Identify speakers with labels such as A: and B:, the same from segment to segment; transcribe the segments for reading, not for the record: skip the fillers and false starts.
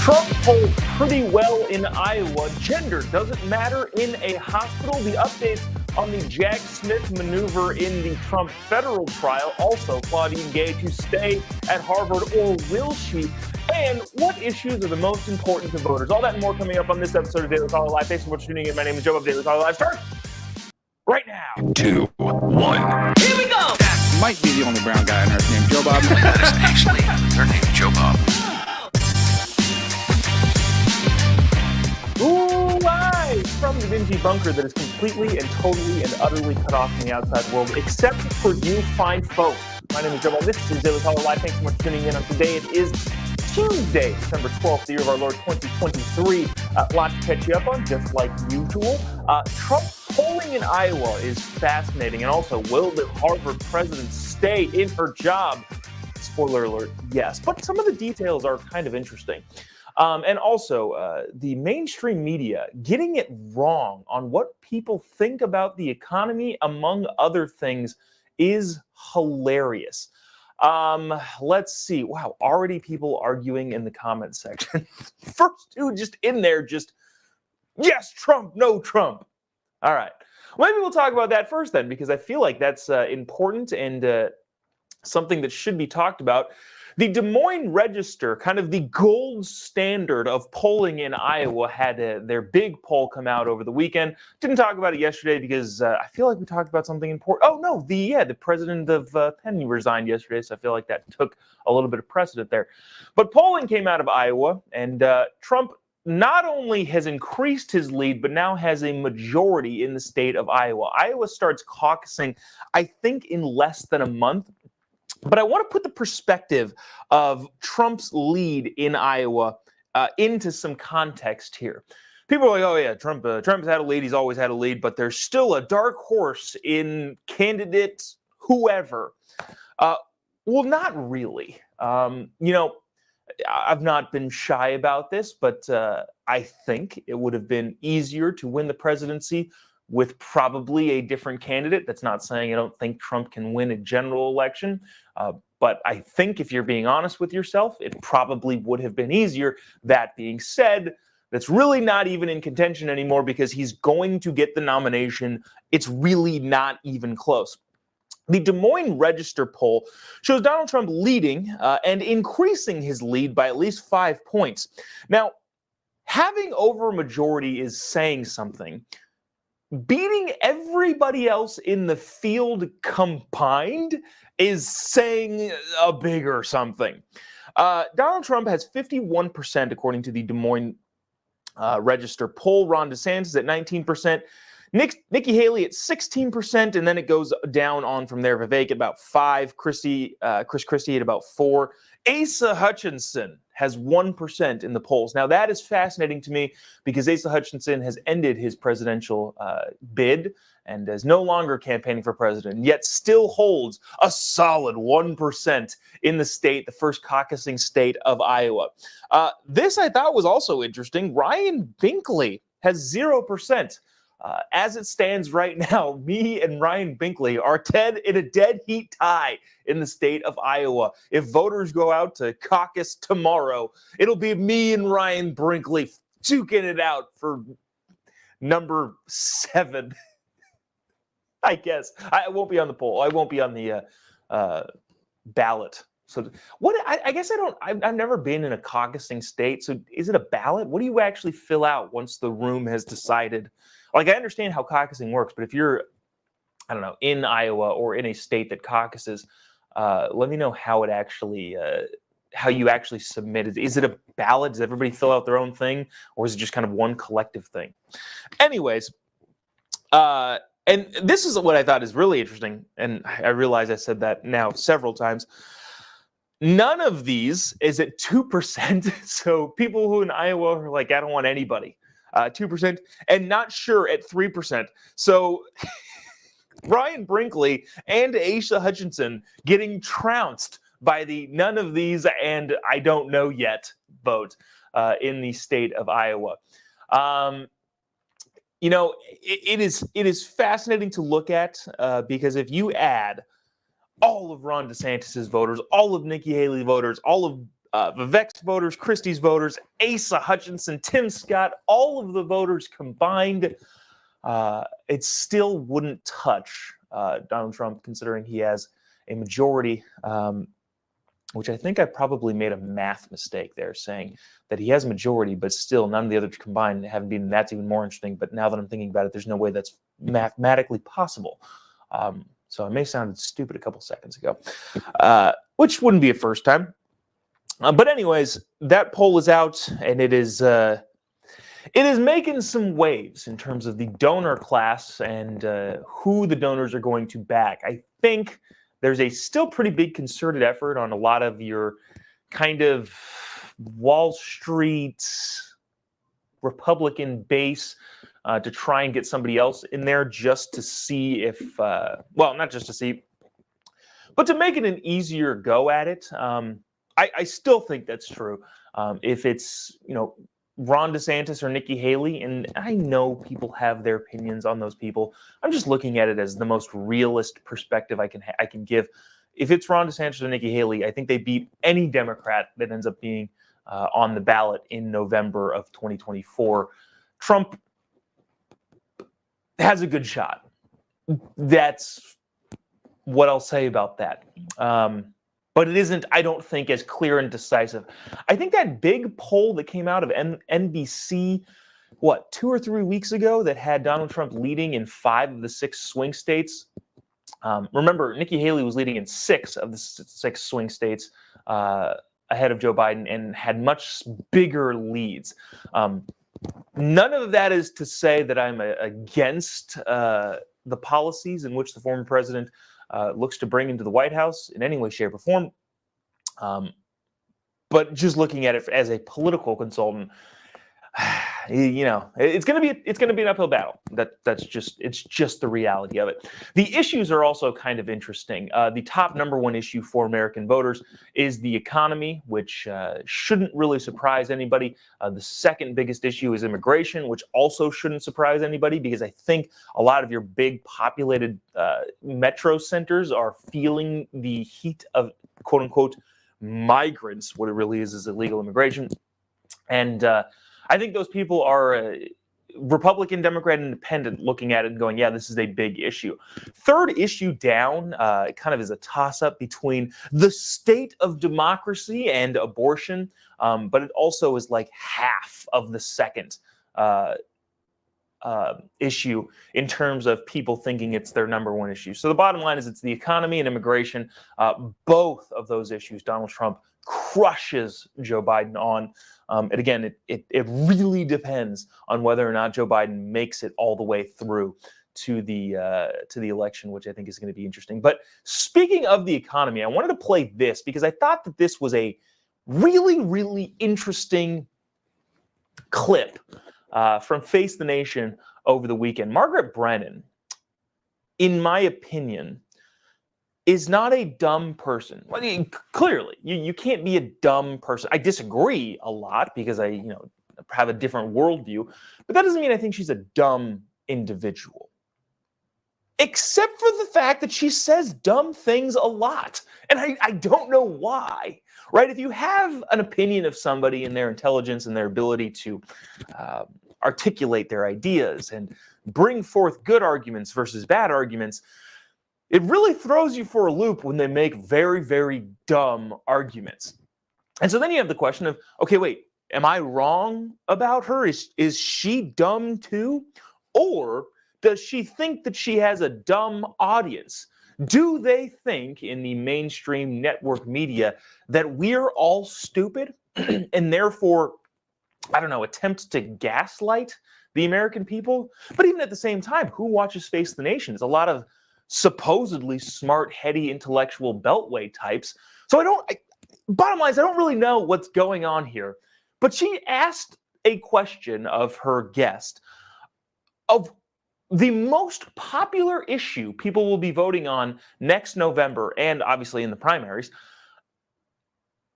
A: Trump polled pretty well in Iowa. Gender doesn't matter in a hospital. The updates on the Jack Smith maneuver in the Trump federal trial. Also, Claudine Gay to stay at Harvard, or will she? And what issues are the most important to voters? All that and more coming up on this episode of Daily Caller Live. Thanks so much for tuning in. My name is Jobob. Daily Caller Live starts right now.
B: 2, 1.
C: Here we go!
D: That might be the only brown guy on earth named Jobob.
B: That is actually their name, Jobob.
A: Live from the dingy bunker that is completely and totally and utterly cut off from the outside world, except for you fine folks. My name is Jobob. This is Daily Caller Live. Thanks so much for tuning in on today. It is Tuesday, December 12th, the year of our Lord 2023. Lots to catch you up on, just like usual. Trump polling in Iowa is fascinating. And also, will the Harvard president stay in her job? Spoiler alert, yes. But some of the details are kind of interesting. And also, the mainstream media getting it wrong on what people think about the economy, among other things, is hilarious. Let's see. Wow, already people arguing in the comments section. First two just in there, just, yes, Trump, no Trump. All right. Maybe we'll talk about that first then, because I feel like that's important and something that should be talked about. The Des Moines Register, kind of the gold standard of polling in Iowa, had their big poll come out over the weekend. Didn't talk about it yesterday because I feel like we talked about something important. Oh, no, the president of Penn resigned yesterday, so I feel like that took a little bit of precedent there. But polling came out of Iowa, and Trump not only has increased his lead, but now has a majority in the state of Iowa. Iowa starts caucusing, I think, in less than a month. But I want to put the perspective of Trump's lead in Iowa into some context here. People are like, oh, yeah, Trump's had a lead. He's always had a lead. But there's still a dark horse in candidate whoever. Well, not really. I've not been shy about this, but I think it would have been easier to win the presidency with probably a different candidate. That's not saying I don't think Trump can win a general election, but I think if you're being honest with yourself, it probably would have been easier. That being said, that's really not even in contention anymore because he's going to get the nomination. It's really not even close. The Des Moines Register poll shows Donald Trump leading and increasing his lead by at least 5 points. Now, having over a majority is saying something. Beating everybody else in the field combined is saying a bigger something. Donald Trump has 51%, according to the Des Moines Register poll. Ron DeSantis at 19%. Nikki Haley at 16%, and then it goes down on from there. Vivek at about 5%. Chris Christie at about 4%. Asa Hutchinson has 1% in the polls. Now, that is fascinating to me because Asa Hutchinson has ended his presidential bid and is no longer campaigning for president, yet still holds a solid 1% in the state, the first caucusing state of Iowa. This I thought was also interesting. Ryan Binkley has 0%. As it stands right now, me and Ryan Binkley are in a dead heat tie in the state of Iowa. If voters go out to caucus tomorrow, it'll be me and Ryan Binkley duking it out for number 7. I guess. I won't be on the poll. I won't be on the ballot. So I guess I've never been in a caucusing state. So is it a ballot? What do you actually fill out once the room has decided? Like, I understand how caucusing works, but if you're, I don't know, in Iowa or in a state that caucuses, let me know how it actually, how you actually submit it. Is it a ballot? Does everybody fill out their own thing? Or is it just kind of one collective thing? Anyways, and this is what I thought is really interesting. And I realize I said that now several times. None of these is at 2%. So people who in Iowa are like, I don't want anybody. 2%, and not sure at 3%. So Ryan Brinkley and Asa Hutchinson getting trounced by the none of these and I don't know yet vote in the state of Iowa. It is fascinating to look at because if you add all of Ron DeSantis' voters, all of Nikki Haley voters, all of Vivek's voters, Christie's voters, Asa Hutchinson, Tim Scott, all of the voters combined, it still wouldn't touch Donald Trump, considering he has a majority, which I think I probably made a math mistake there, saying that he has a majority, but still none of the others combined haven't been. That's even more interesting. But now that I'm thinking about it, there's no way that's mathematically possible. So I may have sounded stupid a couple seconds ago, which wouldn't be a first time. But anyways, that poll is out, and it is making some waves in terms of the donor class and who the donors are going to back. I think there's a still pretty big concerted effort on a lot of your kind of Wall Street Republican base to try and get somebody else in there just to see if, well, not just to see, but to make it an easier go at it. I still think that's true. If it's, Ron DeSantis or Nikki Haley, and I know people have their opinions on those people. I'm just looking at it as the most realist perspective I can give. If it's Ron DeSantis or Nikki Haley, I think they beat any Democrat that ends up being on the ballot in November of 2024. Trump has a good shot. That's what I'll say about that. But it isn't, I don't think, as clear and decisive. I think that big poll that came out of NBC, 2 or 3 weeks ago, that had Donald Trump leading in 5 of the 6 swing states. Remember, Nikki Haley was leading in 6 of the 6 swing states ahead of Joe Biden and had much bigger leads. None of that is to say that I'm against the policies in which the former president looks to bring into the White House in any way, shape, or form. But just looking at it as a political consultant, it's going to be an uphill battle. It's just the reality of it. The issues are also kind of interesting. The top number one issue for American voters is the economy, which shouldn't really surprise anybody. The second biggest issue is immigration, which also shouldn't surprise anybody, because I think a lot of your big populated metro centers are feeling the heat of quote unquote migrants. What it really is illegal immigration. And I think those people are Republican, Democrat, Independent looking at it and going, yeah, this is a big issue. Third issue down kind of is a toss-up between the state of democracy and abortion, but it also is like half of the second issue in terms of people thinking it's their number one issue. So the bottom line is it's the economy and immigration. Both of those issues, Donald Trump crushes Joe Biden on. And again, it really depends on whether or not Joe Biden makes it all the way through to the election, which I think is going to be interesting. But speaking of the economy, I wanted to play this because I thought that this was a really, really interesting clip from Face the Nation over the weekend. Margaret Brennan, in my opinion, is not a dumb person. Well, clearly, you can't be a dumb person. I disagree a lot because I have a different worldview, but that doesn't mean I think she's a dumb individual. Except for the fact that she says dumb things a lot. And I don't know why, right? If you have an opinion of somebody and their intelligence and their ability to articulate their ideas and bring forth good arguments versus bad arguments, it really throws you for a loop when they make very, very dumb arguments. And so then you have the question of, okay, wait, am I wrong about her? Is she dumb too? Or does she think that she has a dumb audience? Do they think in the mainstream network media that we're all stupid and therefore, I don't know, attempt to gaslight the American people? But even at the same time, who watches Face the Nation? It's a lot of supposedly smart, heady, intellectual beltway types. So bottom line is I don't really know what's going on here. But she asked a question of her guest of the most popular issue people will be voting on next November, and obviously in the primaries,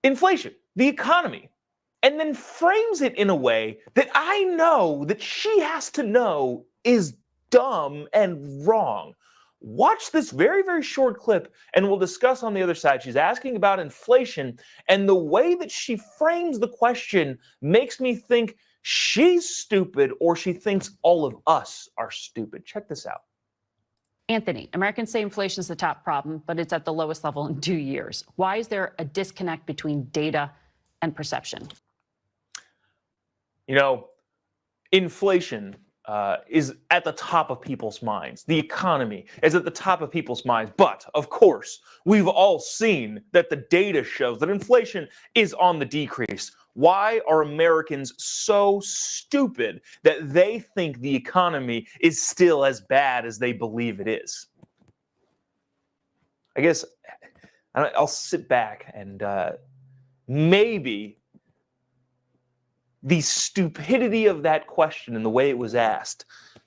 A: inflation, the economy, and then frames it in a way that I know that she has to know is dumb and wrong. Watch this very, very short clip, and we'll discuss on the other side. She's asking about inflation, and the way that she frames the question makes me think she's stupid or she thinks all of us are stupid. Check this out.
C: Anthony, Americans say inflation is the top problem, but it's at the lowest level in 2 years. Why is there a disconnect between data and perception?
A: You know, inflation is at the top of people's minds. The economy is at the top of people's minds. But, of course, we've all seen that the data shows that inflation is on the decrease. Why are Americans so stupid that they think the economy is still as bad as they believe it is? I guess I'll sit back and maybe the stupidity of that question and the way it was asked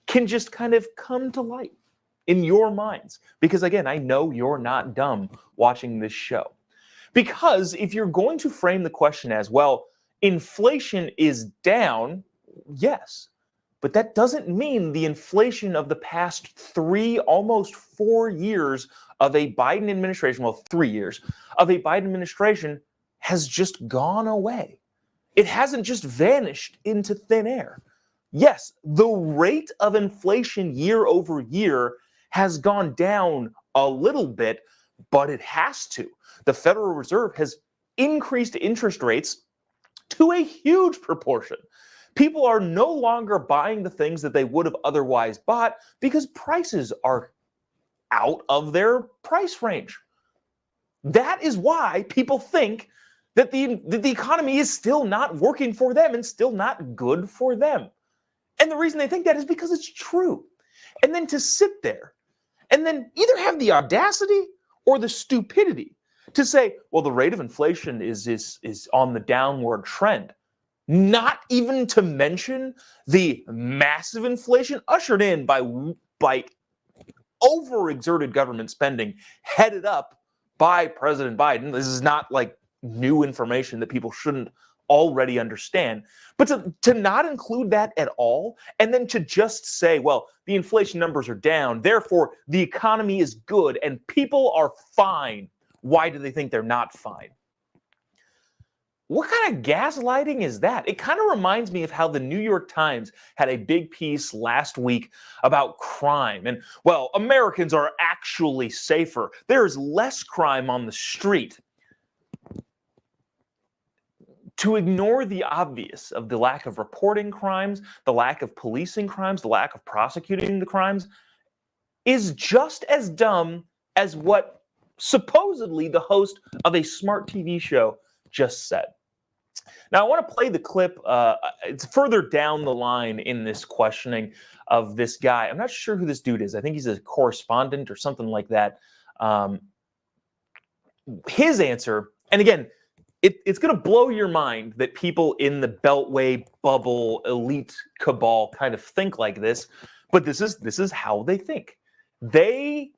A: can just kind of come to light in your minds. Because again, I know you're not dumb watching this show. Because if you're going to frame the question as, well, inflation is down, yes, but that doesn't mean the inflation of the past 3, almost 4 years of a Biden administration, well, 3 years of a Biden administration has just gone away. It hasn't just vanished into thin air. Yes, the rate of inflation year over year has gone down a little bit, but it has to. The Federal Reserve has increased interest rates to a huge proportion. People are no longer buying the things that they would have otherwise bought because prices are out of their price range. That is why people think that the economy is still not working for them and still not good for them. And the reason they think that is because it's true. And then to sit there and then either have the audacity or the stupidity to say, well, the rate of inflation is on the downward trend. Not even to mention the massive inflation ushered in by overexerted government spending headed up by President Biden. This is not like new information that people shouldn't already understand. But to not include that at all, and then to just say, well, the inflation numbers are down, therefore the economy is good and people are fine. Why do they think they're not fine? What kind of gaslighting is that? It kind of reminds me of how the New York Times had a big piece last week about crime. And, well, Americans are actually safer. There's less crime on the street. To ignore the obvious of the lack of reporting crimes, the lack of policing crimes, the lack of prosecuting the crimes, is just as dumb as what supposedly the host of a smart TV show just said. Now, I want to play the clip. It's further down the line in this questioning of this guy. I'm not sure who this dude is. I think he's a correspondent or something like that. His answer, and again, it's going to blow your mind that people in the Beltway bubble elite cabal kind of think like this, but this is how they think. They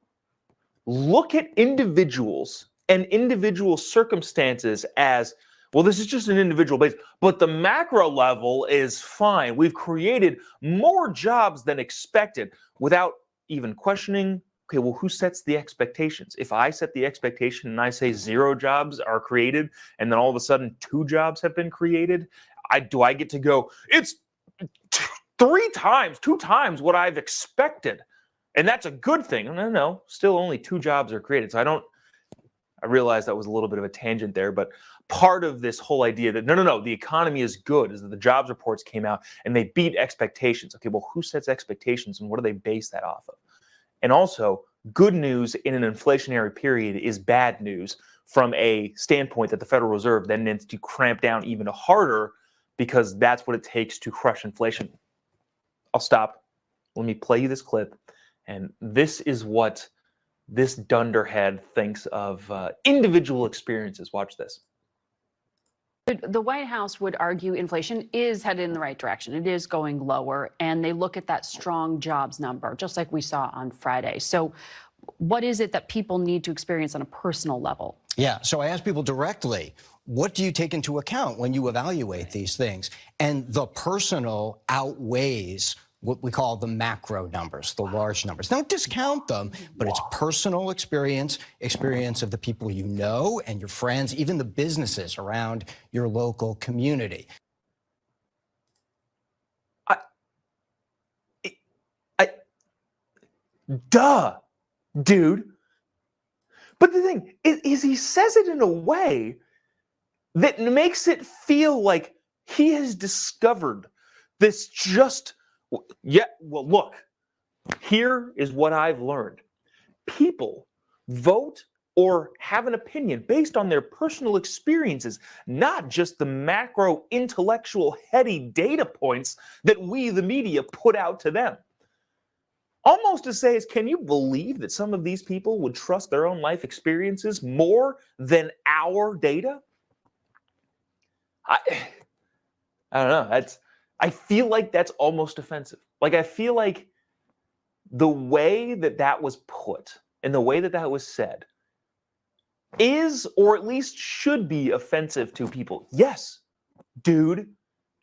A: look at individuals and individual circumstances as, well, this is just an individual base, but the macro level is fine. We've created more jobs than expected without even questioning, okay, well, who sets the expectations? If I set the expectation and I say 0 jobs are created and then all of a sudden 2 jobs have been created, do I get to go, it's 2 times what I've expected. And that's a good thing. No, still only 2 jobs are created. So I realize that was a little bit of a tangent there, but part of this whole idea that no, the economy is good is that the jobs reports came out and they beat expectations. Okay, well, who sets expectations and what do they base that off of? And also, good news in an inflationary period is bad news from a standpoint that the Federal Reserve then needs to cramp down even harder because that's what it takes to crush inflation. I'll stop. Let me play you this clip. And this is what this dunderhead thinks of individual experiences. Watch this.
C: The White House would argue inflation is headed in the right direction. It is going lower, and they look at that strong jobs number, just like we saw on Friday. So what is it that people need to experience on a personal level?
E: Yeah, so I asked people directly, what do you take into account when you evaluate these things? And the personal outweighs what we call the macro numbers, the large numbers. Don't discount them, but it's personal experience of the people you know and your friends, even the businesses around your local community.
A: Duh, dude. But the thing is he says it in a way that makes it feel like he has discovered this well, look, here is what I've learned. People vote or have an opinion based on their personal experiences, not just the macro intellectual heady data points that we, the media, put out to them. Almost to say is, can you believe that some of these people would trust their own life experiences more than our data? I don't know. I feel like that's almost offensive. Like, I feel like the way that that was put and the way that that was said is, or at least should be, offensive to people. Yes, dude,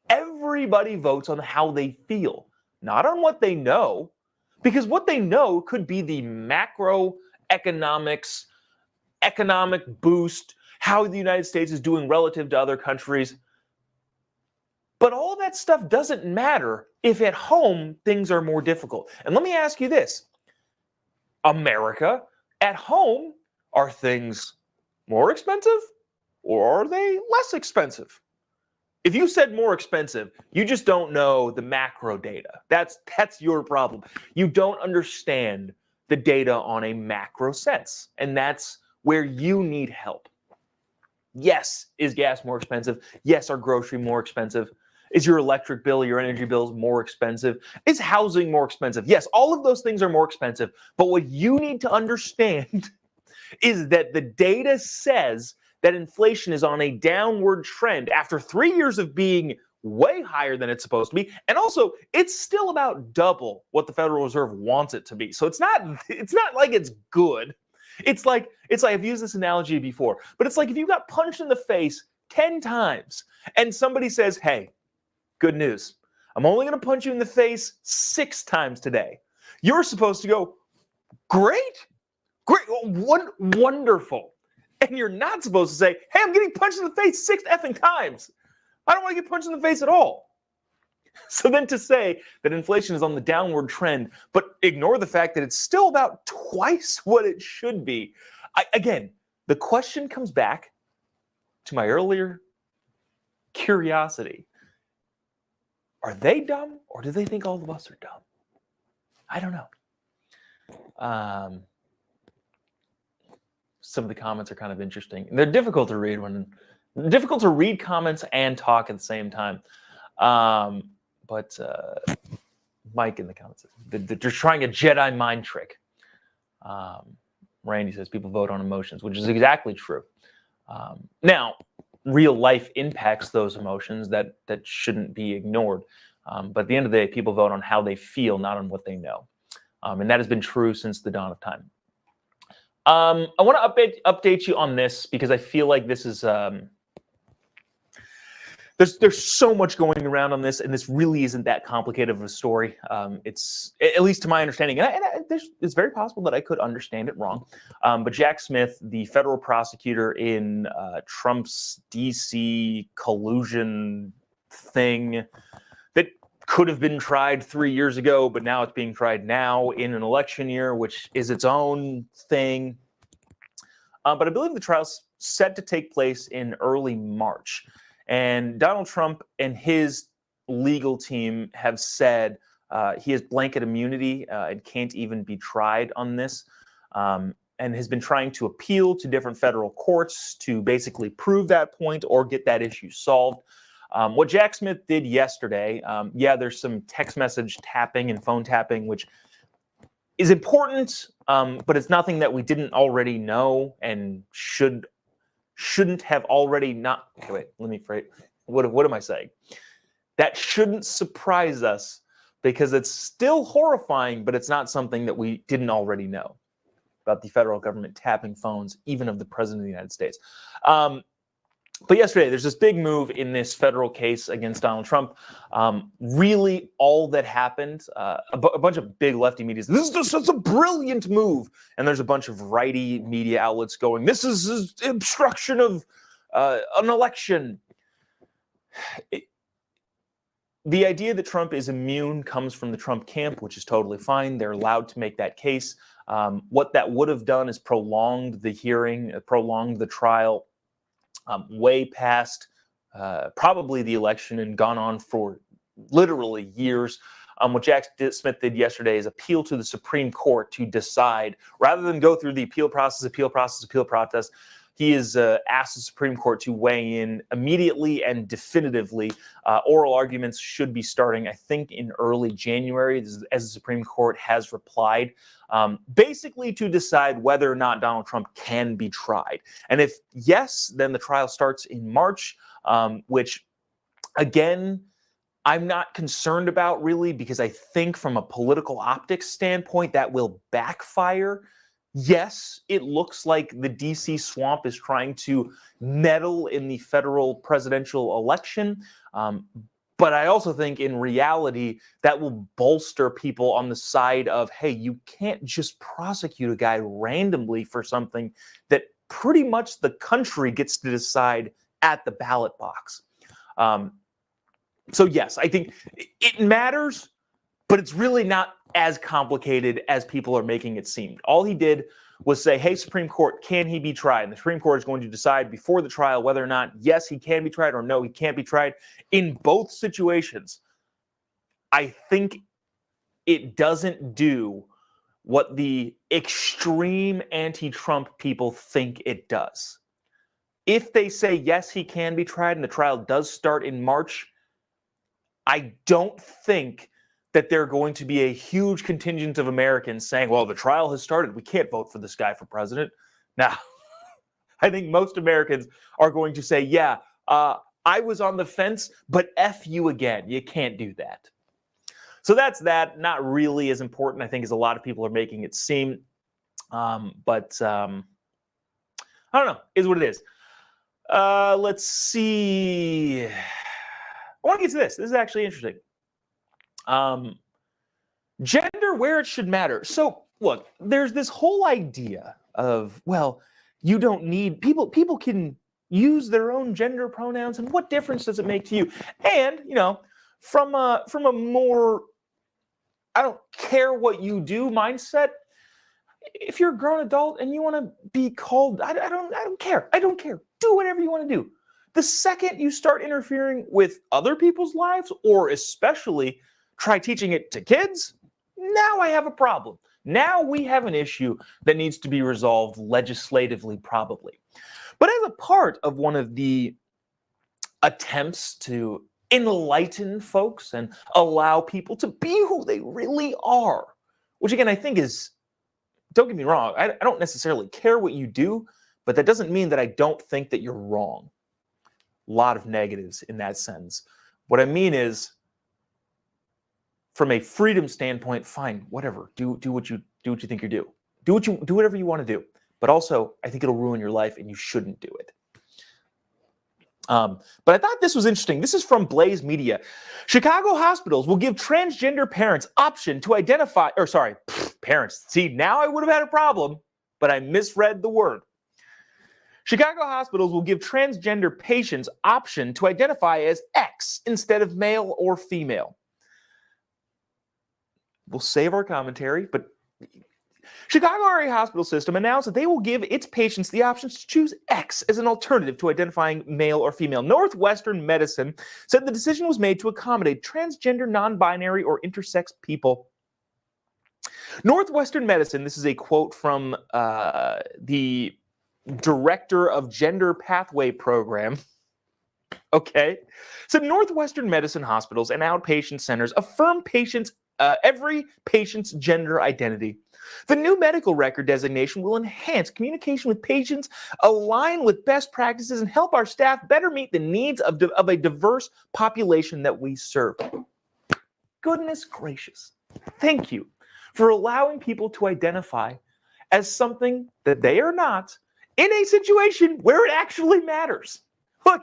A: everybody votes on how they feel, not on what they know. Because what they know could be the macroeconomics, economic boost, how the United States is doing relative to other countries. But all that stuff doesn't matter if at home things are more difficult. And let me ask you this. America, at home, are things more expensive or are they less expensive? If you said more expensive, you just don't know the macro data. That's your problem. You don't understand the data on a macro sense, and that's where you need help. Yes, is gas more expensive? Yes, are grocery more expensive? Is your electric bill, your energy bills more expensive? Is housing more expensive? Yes, all of those things are more expensive. But what you need to understand is that the data says that inflation is on a downward trend after 3 years of being way higher than it's supposed to be. And also, it's still about double what the Federal Reserve wants it to be. So it's not like it's good. It's like I've used this analogy before, but it's like if you got punched in the face 10 times and somebody says, "Hey, good news. I'm only going to punch you in the face 6 times today." You're supposed to go, "Great. Great. Wonderful." And you're not supposed to say, "Hey, I'm getting punched in the face 6 effing times. I don't want to get punched in the face at all." So then to say that inflation is on the downward trend, but ignore the fact that it's still about twice what it should be. Again, the question comes back to my earlier curiosity. Are they dumb or do they think all of us are dumb? I don't know. Some of the comments are kind of interesting. They're difficult to read comments and talk at the same time. But Mike in the comments says they're trying a Jedi mind trick. Randy says people vote on emotions, which is exactly true. Now, real life impacts those emotions that shouldn't be ignored. But at the end of the day, people vote on how they feel, not on what they know. And that has been true since the dawn of time. I want to update you on this because I feel like this is there's so much going around on this, and this really isn't that complicated of a story. It's, at least to my understanding, it's very possible that I could understand it wrong. But Jack Smith, the federal prosecutor in Trump's DC collusion thing that could have been tried 3 years ago, but now it's being tried now in an election year, which is its own thing. But I believe the trial's set to take place in early March. And Donald Trump and his legal team have said he has blanket immunity and can't even be tried on this, and has been trying to appeal to different federal courts to basically prove that point or get that issue solved. What Jack Smith did yesterday, there's some text message tapping and phone tapping, which is important, but it's nothing that we didn't already know and shouldn't have already not. Okay, wait, let me phrase. What am I saying? That shouldn't surprise us because it's still horrifying, but it's not something that we didn't already know about the federal government tapping phones, even of the president of the United States. But yesterday, there's this big move in this federal case against Donald Trump. Really, all that happened, a bunch of big lefty media, this is a brilliant move. And there's a bunch of righty media outlets going, this is obstruction of an election. The idea that Trump is immune comes from the Trump camp, which is totally fine. They're allowed to make that case. What that would have done is prolonged the hearing, prolonged the trial way past probably the election and gone on for literally years. What Jack Smith did yesterday is appeal to the Supreme Court to decide, rather than go through the appeal process, he has asked the Supreme Court to weigh in immediately and definitively. Oral arguments should be starting, I think, in early January, as the Supreme Court has replied, basically to decide whether or not Donald Trump can be tried. And if yes, then the trial starts in March, which, again, I'm not concerned about really, because I think from a political optics standpoint, that will backfire. Yes, it looks like the DC swamp is trying to meddle in the federal presidential election. But I also think in reality, that will bolster people on the side of, hey, you can't just prosecute a guy randomly for something that pretty much the country gets to decide at the ballot box. So yes, I think it matters, but it's really not as complicated as people are making it seem. All he did was say, hey, Supreme Court, can he be tried? And the Supreme Court is going to decide before the trial whether or not, yes, he can be tried or no, he can't be tried. In both situations, I think it doesn't do what the extreme anti-Trump people think it does. If they say, yes, he can be tried and the trial does start in March, I don't think that there are going to be a huge contingent of Americans saying, well, the trial has started, we can't vote for this guy for president. Now, I think most Americans are going to say, yeah, I was on the fence, but F you again. You can't do that. So that's that. Not really as important, I think, as a lot of people are making it seem. But I don't know, is what it is. Let's see. I want to get to this. This is actually interesting. Gender where it should matter. So look, there's this whole idea of, well, you don't need people can use their own gender pronouns, and what difference does it make to you? And, you know, from a more I don't care what you do mindset, if you're a grown adult and you want to be called, I don't care. I don't care. Do whatever you want to do. The second you start interfering with other people's lives, or especially try teaching it to kids, now I have a problem. Now we have an issue that needs to be resolved legislatively, probably. But as a part of one of the attempts to enlighten folks and allow people to be who they really are, which again, I think is, don't get me wrong, I don't necessarily care what you do, but that doesn't mean that I don't think that you're wrong. A lot of negatives in that sense. What I mean is, from a freedom standpoint, fine, whatever. Do what you think you do. Do whatever you want to do. But also, I think it'll ruin your life, and you shouldn't do it. But I thought this was interesting. This is from Blaze Media. Chicago hospitals will give transgender parents option to identify, parents. See, now I would have had a problem, but I misread the word. Chicago hospitals will give transgender patients option to identify as X instead of male or female. We'll save our commentary, but Chicago area hospital system announced that they will give its patients the options to choose X as an alternative to identifying male or female. Northwestern Medicine said the decision was made to accommodate transgender, non-binary, or intersex people. Northwestern Medicine, this is a quote from the director of Gender Pathway Program. Okay. So Northwestern Medicine hospitals and outpatient centers affirm every patient's gender identity. The new medical record designation will enhance communication with patients, align with best practices, and help our staff better meet the needs of a diverse population that we serve. Goodness gracious. Thank you for allowing people to identify as something that they are not in a situation where it actually matters. Look,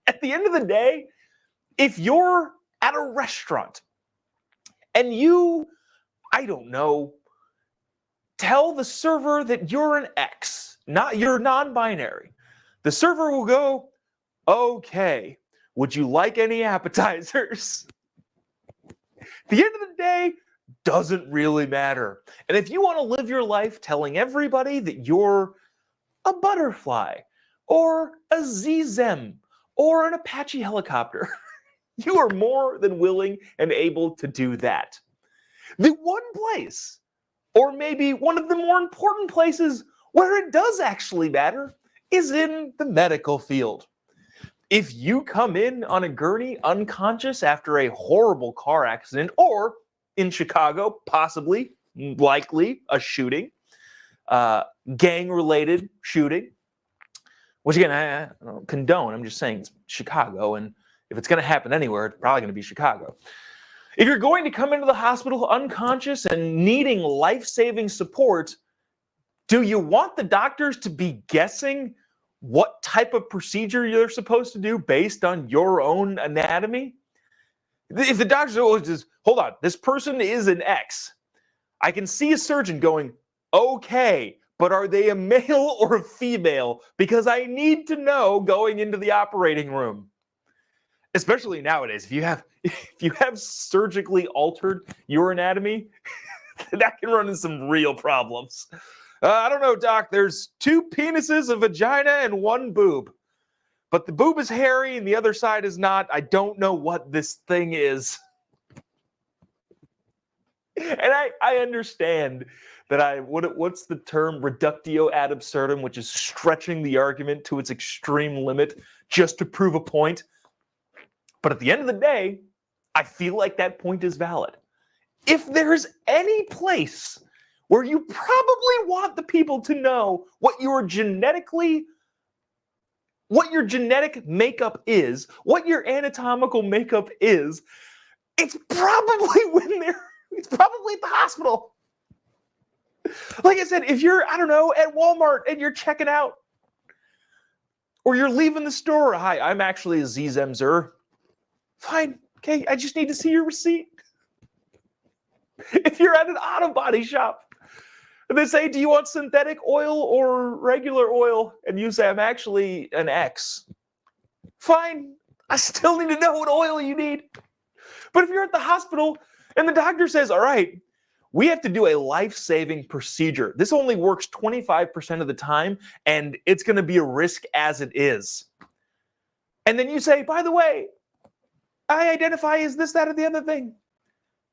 A: at the end of the day, if you're at a restaurant and you, I don't know, tell the server that you're an X, not you're non-binary, the server will go, okay, would you like any appetizers? At the end of the day, doesn't really matter. And if you want to live your life telling everybody that you're a butterfly or a ZZEM or an Apache helicopter, you are more than willing and able to do that. The one place, or maybe one of the more important places where it does actually matter, is in the medical field. If you come in on a gurney unconscious after a horrible car accident, or in Chicago, possibly, likely, a shooting, gang-related shooting, which again, I don't condone, I'm just saying it's Chicago, and if it's going to happen anywhere, it's probably going to be Chicago. If you're going to come into the hospital unconscious and needing life-saving support, do you want the doctors to be guessing what type of procedure you're supposed to do based on your own anatomy? If the doctors are just, hold on, this person is an X, I can see a surgeon going, okay, but are they a male or a female? Because I need to know going into the operating room. Especially nowadays, if you have surgically altered your anatomy, that can run into some real problems. I don't know, doc, there's 2 penises, a vagina, and 1 boob. But the boob is hairy and the other side is not. I don't know what this thing is. And I understand that what's the term? Reductio ad absurdum, which is stretching the argument to its extreme limit just to prove a point. But at the end of the day, I feel like that point is valid. If there's any place where you probably want the people to know what your genetic makeup is, what your anatomical makeup is, it's probably it's probably at the hospital. Like I said, if you're, I don't know, at Walmart and you're checking out, or you're leaving the store, hi, I'm actually a ZZEMzer. Fine, okay, I just need to see your receipt. If you're at an auto body shop and they say, do you want synthetic oil or regular oil? And you say, I'm actually an X. Fine, I still need to know what oil you need. But if you're at the hospital and the doctor says, all right, we have to do a life-saving procedure. This only works 25% of the time, and it's going to be a risk as it is. And then you say, by the way, I identify as this, that, or the other thing.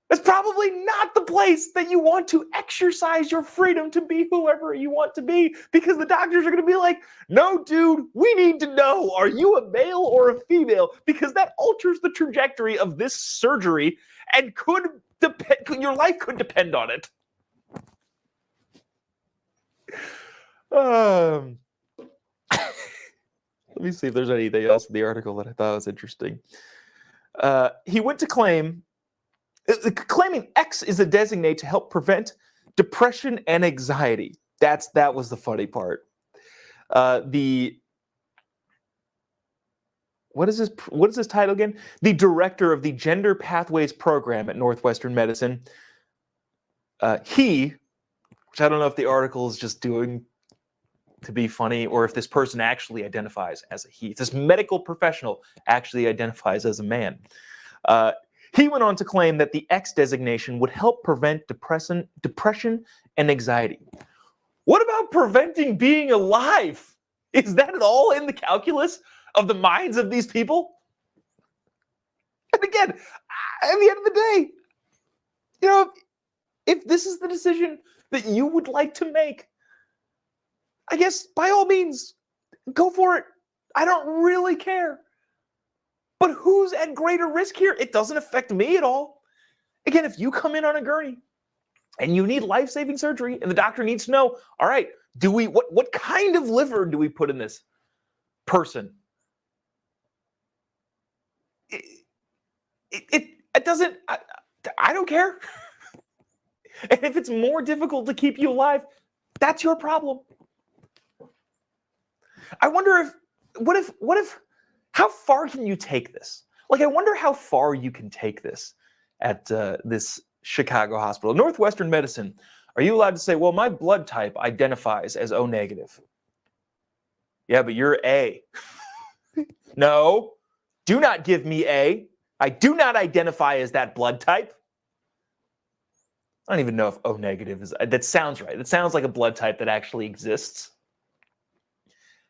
A: That's probably not the place that you want to exercise your freedom to be whoever you want to be, because the doctors are going to be like, no, dude, we need to know, are you a male or a female? Because that alters the trajectory of this surgery and your life could depend on it. Let me see if there's anything else in the article that I thought was interesting. He went to claiming X is a designate to help prevent depression and anxiety. That was the funny part. What is this title again? The director of the Gender Pathways Program at Northwestern Medicine. Which I don't know if the article is just doing to be funny, or if this person actually identifies as a he. If this medical professional actually identifies as a man. He went on to claim that the X designation would help prevent depression and anxiety. What about preventing being alive? Is that at all in the calculus of the minds of these people? And again, at the end of the day, if this is the decision that you would like to make, I guess by all means, go for it. I don't really care. But who's at greater risk here? It doesn't affect me at all. Again, if you come in on a gurney and you need life-saving surgery and the doctor needs to know, all right, what kind of liver do we put in this person? It doesn't, I don't care. And if it's more difficult to keep you alive, that's your problem. I wonder if how far can you take this? Like, I wonder how far you can take this at this Chicago hospital. Northwestern Medicine, are you allowed to say, well, my blood type identifies as O negative? Yeah, but you're A. No, do not give me A. I do not identify as that blood type. I don't even know if O negative is, that sounds right. It sounds like a blood type that actually exists.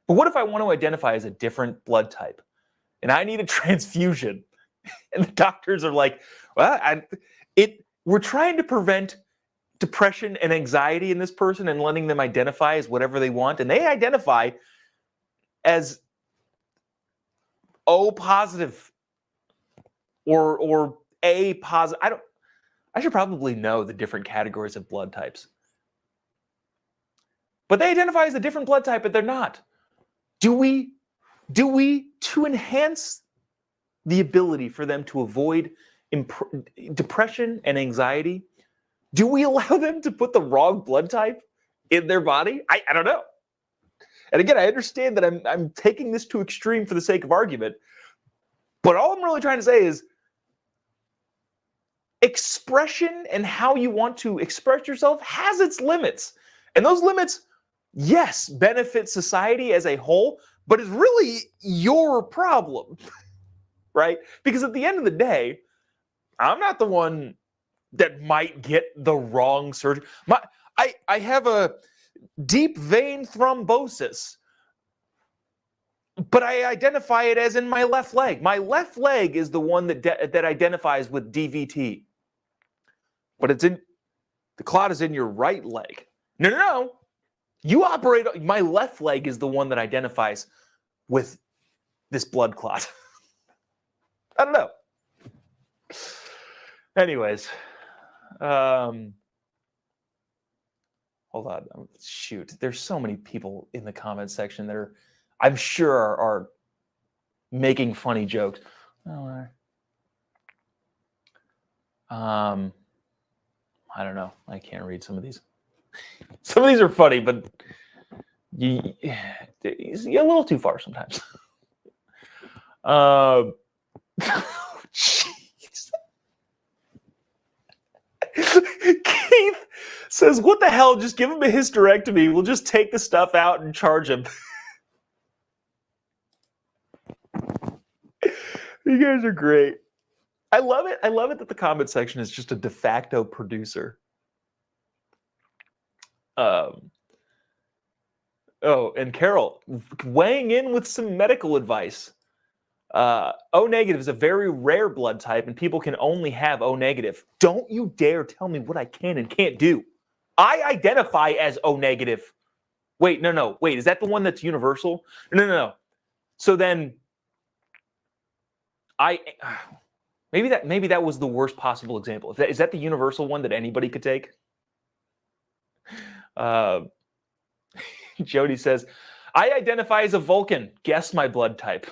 A: But what if I want to identify as a different blood type and I need a transfusion? And the doctors are like, well, we're trying to prevent depression and anxiety in this person and letting them identify as whatever they want. And they identify as O positive or A positive. I should probably know the different categories of blood types. But they identify as a different blood type, but they're not. Do we, to enhance the ability for them to avoid depression and anxiety, do we allow them to put the wrong blood type in their body? I don't know. And again, I understand that I'm taking this to extreme for the sake of argument, but all I'm really trying to say is expression and how you want to express yourself has its limits. And those limits, yes, benefit society as a whole, but it's really your problem, right? Because at the end of the day, I'm not the one that might get the wrong surgery. I have a deep vein thrombosis, but I identify it as in my left leg. My left leg is the one that identifies with DVT. But the clot is in your right leg. No. You operate, my left leg is the one that identifies with this blood clot. I don't know. Anyways, hold on. Shoot, there's so many people in the comment section that are, I'm sure, are making funny jokes. I don't know. I can't read some of these. Some of these are funny, but you're a little too far sometimes. Keith says, what the hell? Just give him a hysterectomy. We'll just take the stuff out and charge him. You guys are great. I love it. I love it that the comment section is just a de facto producer. Oh, and Carol weighing in with some medical advice. O negative is a very rare blood type, and people can only have O negative. Don't you dare tell me what I can and can't do. I identify as O negative. Wait, no. Wait, is that the one that's universal? No. So then, maybe that was the worst possible example. Is that the universal one that anybody could take? Jody says, I identify as a Vulcan. Guess my blood type.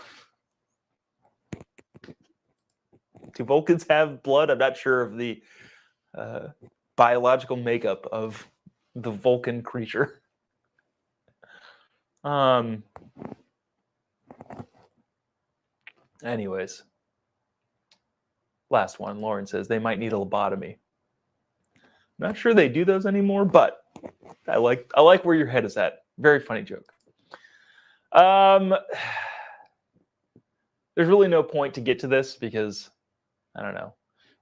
A: Do Vulcans have blood? I'm not sure of the biological makeup of the Vulcan creature. Anyways. Last one. Lauren says they might need a lobotomy. Not sure they do those anymore, but I like where your head is at. Very funny joke. There's really no point to get to this because I don't know.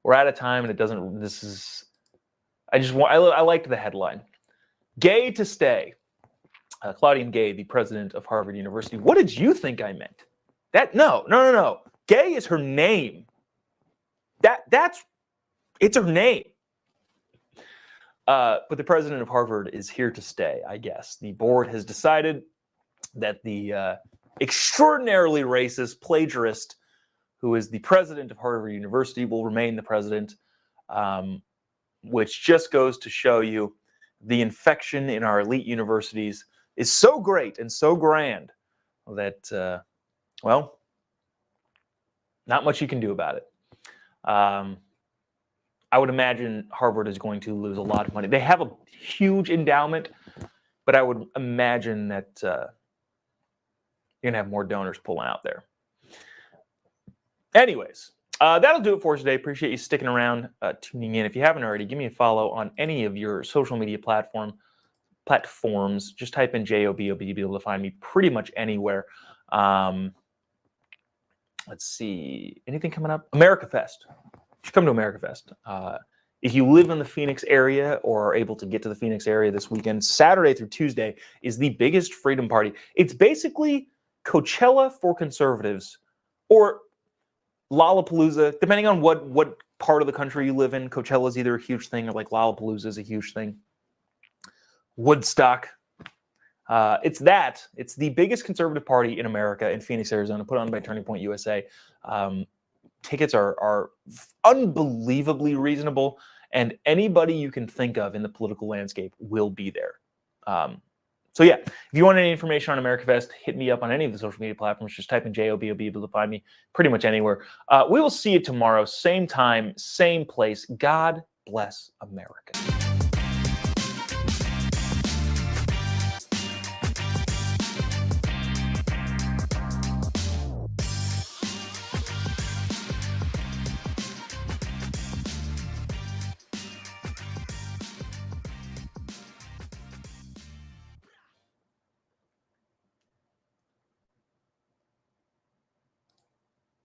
A: We're out of time and it doesn't. I liked the headline. Gay to stay. Claudian Gay, the president of Harvard University. What did you think I meant? No. Gay is her name. It's her name. But the president of Harvard is here to stay, I guess. The board has decided that the extraordinarily racist plagiarist who is the president of Harvard University will remain the president, which just goes to show you the infection in our elite universities is so great and so grand that, well, not much you can do about it. I would imagine Harvard is going to lose a lot of money. They have a huge endowment, but I would imagine that you're going to have more donors pulling out there. Anyways, that'll do it for us today. Appreciate you sticking around, tuning in. If you haven't already, give me a follow on any of your social media platforms. Just type in Jobob. You'll be able to find me pretty much anywhere. Let's see. Anything coming up? America Fest. You should come to America Fest. If you live in the Phoenix area or are able to get to the Phoenix area this weekend, Saturday through Tuesday is the biggest freedom party. It's basically Coachella for conservatives, or Lollapalooza, depending on what part of the country you live in. Coachella is either a huge thing or like Lollapalooza is a huge thing. Woodstock. It's the biggest conservative party in America in Phoenix, Arizona, put on by Turning Point USA. Tickets are unbelievably reasonable, and anybody you can think of in the political landscape will be there. So yeah, if you want any information on America Fest, hit me up on any of the social media platforms. Just type in Jobob. You'll be able to find me pretty much anywhere. We will see you tomorrow, same time, same place. God bless America.